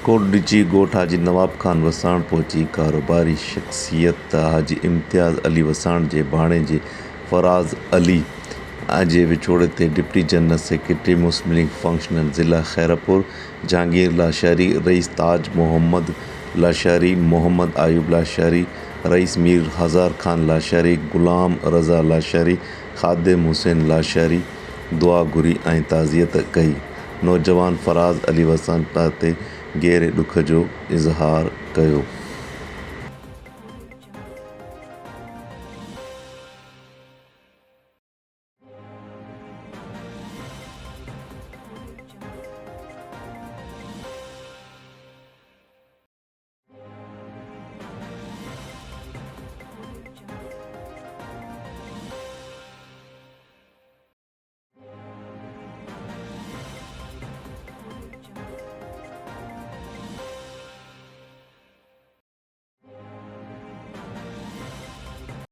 कोटडिची ॻोठ हाजी नवाब ख़ान वसाण पहुची कारोबारी शख़्सियत हाजी इम्तियाज़ अली वसाण जे भाणे जे फराज़ अली जे विछोड़े ते डिप्टी जनरल सेक्रेटरी मुस्लिम लीग फंक्शनल ज़िला खैरपुर जहांगीर लाशारी, रईस ताज मोहम्मद लाशारी, मोहम्मद आयूब लाशारी, रईस मीर हज़ार खान लाशारी, ग़ुलाम रज़ा लाशारी, ख़ादिम हुसैन लाशारी दुआ घुरी ऐं ताज़ियत कई। नौजवान फराज़ अली वसाण ते गहरे ॾुख जो इज़हार कयो।